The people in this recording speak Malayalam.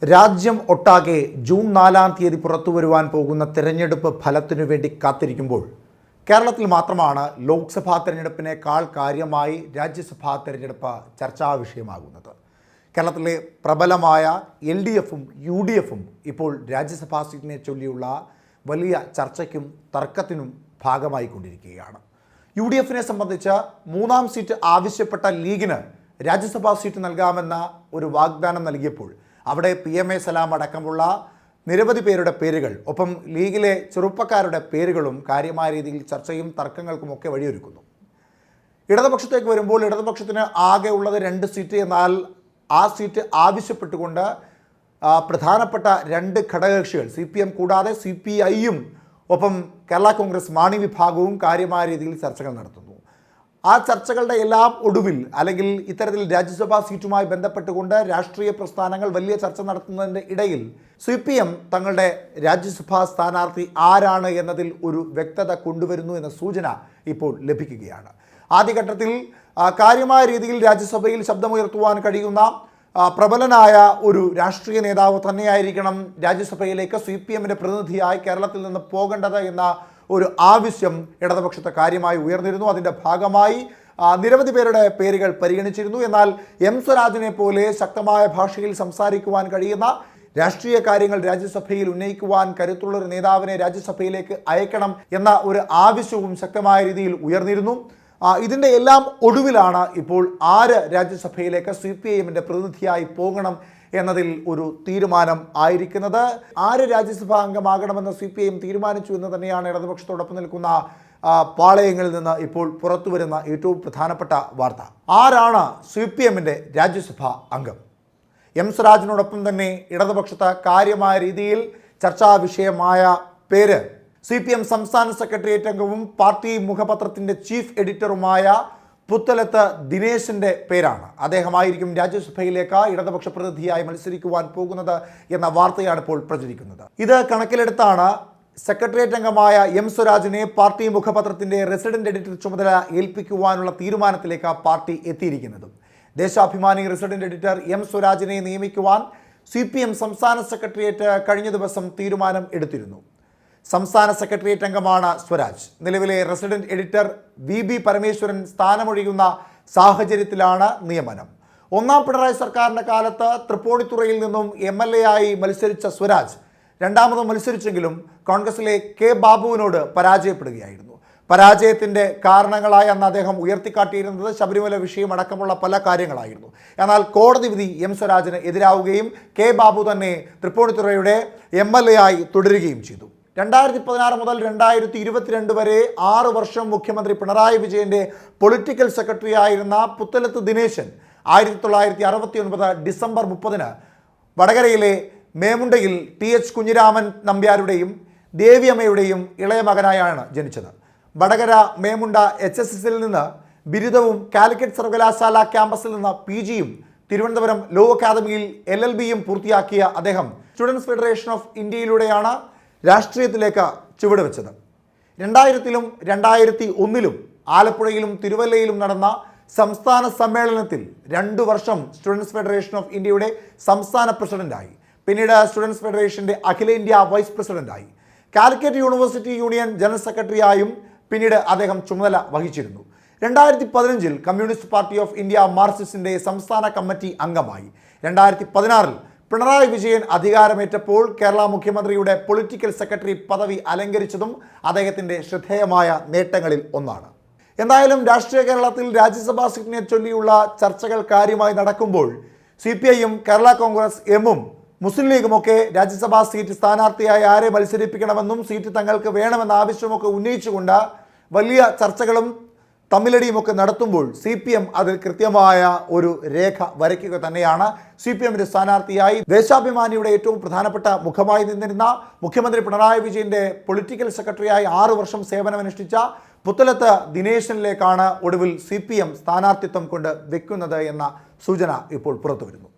രാജ്യം ഒട്ടാകെ ജൂൺ 4-ാം തീയതി പുറത്തുവരുവാൻ പോകുന്ന തിരഞ്ഞെടുപ്പ് ഫലത്തിനു വേണ്ടി കാത്തിരിക്കുമ്പോൾ കേരളത്തിൽ മാത്രമാണ് ലോക്സഭാ തിരഞ്ഞെടുപ്പിനേക്കാൾ കാര്യമായി രാജ്യസഭാ തിരഞ്ഞെടുപ്പ് ചർച്ചാ വിഷയമാകുന്നത്. കേരളത്തിലെ പ്രബലമായ LDFും UDFും ഇപ്പോൾ രാജ്യസഭാ സീറ്റിനെ ചൊല്ലിയുള്ള വലിയ ചർച്ചയ്ക്കും തർക്കത്തിനും ഭാഗമായിക്കൊണ്ടിരിക്കുകയാണ്. UDFിനെ സംബന്ധിച്ച് 3-ാം സീറ്റ് ആവശ്യപ്പെട്ട ലീഗിന് രാജ്യസഭാ സീറ്റ് നൽകാമെന്ന ഒരു വാഗ്ദാനം നൽകിയപ്പോൾ അവിടെ PMA സലാം അടക്കമുള്ള നിരവധി പേരുടെ പേരുകൾ, ഒപ്പം ലീഗിലെ ചെറുപ്പക്കാരുടെ പേരുകളും കാര്യമായ രീതിയിൽ ചർച്ചയും തർക്കങ്ങൾക്കുമൊക്കെ വഴിയൊരുക്കുന്നു. ഇടതുപക്ഷത്തേക്ക് വരുമ്പോൾ ഇടതുപക്ഷത്തിന് ആകെ ഉള്ളത് 2 സീറ്റ്. എന്നാൽ ആ സീറ്റ് ആവശ്യപ്പെട്ടുകൊണ്ട് പ്രധാനപ്പെട്ട 2 ഘടകകക്ഷികൾ CPM കൂടാതെ CPIയും ഒപ്പം കേരള കോൺഗ്രസ് മാണി വിഭാഗവും കാര്യമായ രീതിയിൽ ചർച്ചകൾ നടത്തുന്നു. ആ ചർച്ചകളുടെ എല്ലാം ഒടുവിൽ, അല്ലെങ്കിൽ ഇത്തരത്തിൽ രാജ്യസഭാ സീറ്റുമായി ബന്ധപ്പെട്ടുകൊണ്ട് രാഷ്ട്രീയ പ്രസ്ഥാനങ്ങൾ വലിയ ചർച്ച നടത്തുന്നതിൻ്റെ ഇടയിൽ CPM തങ്ങളുടെ രാജ്യസഭാ സ്ഥാനാർത്ഥി ആരാണ് എന്നതിൽ ഒരു വ്യക്തത കൊണ്ടുവരുന്നു എന്ന സൂചന ഇപ്പോൾ ലഭിക്കുകയാണ്. ആദ്യഘട്ടത്തിൽ കാര്യമായ രീതിയിൽ രാജ്യസഭയിൽ ശബ്ദമുയർത്തുവാൻ കഴിയുന്ന പ്രബലനായ ഒരു രാഷ്ട്രീയ നേതാവ് തന്നെയായിരിക്കണം രാജ്യസഭയിലേക്ക് CPMൻ്റെ പ്രതിനിധിയായി കേരളത്തിൽ നിന്ന് പോകേണ്ടത് എന്ന ഒരു ആവശ്യം ഇടതുപക്ഷത്തെ കാര്യമായി ഉയർന്നിരുന്നു. അതിൻ്റെ ഭാഗമായി നിരവധി പേരുടെ പേരുകൾ പരിഗണിച്ചിരുന്നു. എന്നാൽ M സ്വരാജിനെ പോലെ ശക്തമായ ഭാഷയിൽ സംസാരിക്കുവാൻ കഴിയുന്ന, രാഷ്ട്രീയ കാര്യങ്ങൾ രാജ്യസഭയിൽ ഉന്നയിക്കുവാൻ കരുത്തുള്ളൊരു നേതാവിനെ രാജ്യസഭയിലേക്ക് അയക്കണം എന്ന ഒരു ആവശ്യവും ശക്തമായ രീതിയിൽ ഉയർന്നിരുന്നു. ഇതിൻ്റെ എല്ലാം ഒടുവിലാണ് ഇപ്പോൾ ആര് രാജ്യസഭയിലേക്ക് CPIഎമ്മിൻ്റെ പ്രതിനിധിയായി പോകണം എന്നതിൽ ഒരു തീരുമാനം ആയിരിക്കുന്നത്. ആര് രാജ്യസഭാ അംഗമാകണമെന്ന് CPIഎം തീരുമാനിച്ചു എന്ന് തന്നെയാണ് ഇടതുപക്ഷത്തോടൊപ്പം നിൽക്കുന്ന പാളയങ്ങളിൽ നിന്ന് ഇപ്പോൾ പുറത്തു വരുന്ന ഏറ്റവും പ്രധാനപ്പെട്ട വാർത്ത. ആരാണ് CPIഎമ്മിൻ്റെ രാജ്യസഭാ അംഗം? M സ്വരാജിനോടൊപ്പം തന്നെ ഇടതുപക്ഷത്ത് കാര്യമായ രീതിയിൽ ചർച്ചാ വിഷയമായ പേര് CPM സംസ്ഥാന സെക്രട്ടേറിയറ്റ് അംഗവും പാർട്ടി മുഖപത്രത്തിൻ്റെ ചീഫ് എഡിറ്ററുമായ പുത്തലത്ത് ദിനേശിൻ്റെ പേരാണ്. അദ്ദേഹമായിരിക്കും രാജ്യസഭയിലേക്ക് ഇടതുപക്ഷ പ്രതിനിധിയായി മത്സരിക്കുവാൻ പോകുന്നത് എന്ന വാർത്തയാണ് ഇപ്പോൾ പ്രചരിക്കുന്നത്. ഇത് കണക്കിലെടുത്താണ് സെക്രട്ടേറിയറ്റ് അംഗമായ M സ്വരാജിനെ പാർട്ടി മുഖപത്രത്തിൻ്റെ റെസിഡന്റ് എഡിറ്റർ ചുമതല ഏൽപ്പിക്കുവാനുള്ള തീരുമാനത്തിലേക്ക് പാർട്ടി എത്തിയിരിക്കുന്നത്. Deshabhimani resident editor M സ്വരാജിനെ നിയമിക്കുവാൻ CPM സംസ്ഥാന സെക്രട്ടേറിയറ്റ് കഴിഞ്ഞ ദിവസം തീരുമാനം എടുത്തിരുന്നു. സംസ്ഥാന സെക്രട്ടേറിയറ്റ് അംഗമാണ് സ്വരാജ്. നിലവിലെ റെസിഡന്റ് എഡിറ്റർ VB പരമേശ്വരൻ സ്ഥാനമൊഴിയുന്ന സാഹചര്യത്തിലാണ് നിയമനം. 1-ാം പിണറായി സർക്കാരിൻ്റെ കാലത്ത് തൃപ്പൂണിത്തുറയിൽ നിന്നും MLA ആയി മത്സരിച്ച സ്വരാജ് രണ്ടാമതും മത്സരിച്ചെങ്കിലും കോൺഗ്രസിലെ K ബാബുവിനോട് പരാജയപ്പെടുകയായിരുന്നു. പരാജയത്തിൻ്റെ കാരണങ്ങളായി അന്ന് അദ്ദേഹം ഉയർത്തിക്കാട്ടിയിരുന്നത് ശബരിമല വിഷയമടക്കമുള്ള പല കാര്യങ്ങളായിരുന്നു. എന്നാൽ കോടതി വിധി M സ്വരാജിന് എതിരാവുകയും K ബാബു തന്നെ തൃപ്പൂണിത്തുറയുടെ MLA ആയി തുടരുകയും ചെയ്തു. 2016 മുതൽ 2022 വരെ 6 വർഷം മുഖ്യമന്ത്രി പിണറായി വിജയൻ്റെ പൊളിറ്റിക്കൽ സെക്രട്ടറി ആയിരുന്ന പുത്തലത്ത് ദിനേശൻ 1969 ഡിസംബർ 30 വടകരയിലെ മേമുണ്ടയിൽ TH കുഞ്ഞിരാമൻ നമ്പ്യാരുടെയും ദേവിയമ്മയുടെയും ഇളയ മകനായാണ് ജനിച്ചത്. വടകര മേമുണ്ട HSSൽ നിന്ന് ബിരുദവും കാലിക്കറ്റ് സർവകലാശാല ക്യാമ്പസിൽ നിന്ന് PGയും തിരുവനന്തപുരം ലോ അക്കാദമിയിൽ LLBയും പൂർത്തിയാക്കിയ അദ്ദേഹം സ്റ്റുഡൻസ് ഫെഡറേഷൻ ഓഫ് ഇന്ത്യയിലൂടെയാണ് രാഷ്ട്രീയത്തിലേക്ക് ചുവടുവെച്ചത്. 2000-ലും 2001-ലും ആലപ്പുഴയിലും തിരുവല്ലയിലും നടന്ന സംസ്ഥാന സമ്മേളനത്തിൽ 2 വർഷം സ്റ്റുഡൻസ് ഫെഡറേഷൻ ഓഫ് ഇന്ത്യയുടെ സംസ്ഥാന പ്രസിഡന്റായി. പിന്നീട് സ്റ്റുഡൻസ് ഫെഡറേഷൻ്റെ അഖിലേന്ത്യാ വൈസ് പ്രസിഡന്റായി. കാലിക്കറ്റ് യൂണിവേഴ്സിറ്റി യൂണിയൻ ജനറൽ സെക്രട്ടറിയായും പിന്നീട് അദ്ദേഹം ചുമതല വഹിച്ചിരുന്നു. 2015-ൽ കമ്മ്യൂണിസ്റ്റ് പാർട്ടി ഓഫ് ഇന്ത്യ മാർക്സിസ്റ്റിൻ്റെ സംസ്ഥാന കമ്മിറ്റി അംഗമായി. 2016-ൽ പിണറായി വിജയൻ അധികാരമേറ്റപ്പോൾ കേരള മുഖ്യമന്ത്രിയുടെ പൊളിറ്റിക്കൽ സെക്രട്ടറി പദവി അലങ്കരിച്ചതും അദ്ദേഹത്തിൻ്റെ ശ്രദ്ധേയമായ നേട്ടങ്ങളിൽ ഒന്നാണ്. എന്തായാലും രാഷ്ട്രീയ കേരളത്തിൽ രാജ്യസഭാ സീറ്റിനെ ചൊല്ലിയുള്ള ചർച്ചകൾ കാര്യമായി നടക്കുമ്പോൾ CPIയും കേരള കോൺഗ്രസ് എമ്മും മുസ്ലിം ലീഗുമൊക്കെ രാജ്യസഭാ സീറ്റ് സ്ഥാനാർത്ഥിയായി ആരെ മത്സരിപ്പിക്കണമെന്നും സീറ്റ് തങ്ങൾക്ക് വേണമെന്ന ആവശ്യമൊക്കെ ഉന്നയിച്ചുകൊണ്ട് വലിയ ചർച്ചകളും തമ്മിലടിയുമൊക്കെ നടത്തുമ്പോൾ CPM അതിൽ കൃത്യമായ ഒരു രേഖ വരയ്ക്കുക തന്നെയാണ്. CPMൻ്റെ സ്ഥാനാർത്ഥിയായി ദേശാഭിമാനിയുടെ ഏറ്റവും പ്രധാനപ്പെട്ട മുഖമായി നിന്നിരുന്ന മുഖ്യമന്ത്രി പിണറായി വിജയൻ്റെ പൊളിറ്റിക്കൽ സെക്രട്ടറിയായി 6 വർഷം സേവനമനുഷ്ഠിച്ച പുത്തലത്ത് ദിനേശനിലേക്കാണ് ഒടുവിൽ CPM സ്ഥാനാർത്ഥിത്വം കൊണ്ട് വെക്കുന്നത് എന്ന സൂചന ഇപ്പോൾ പുറത്തു വരുന്നു.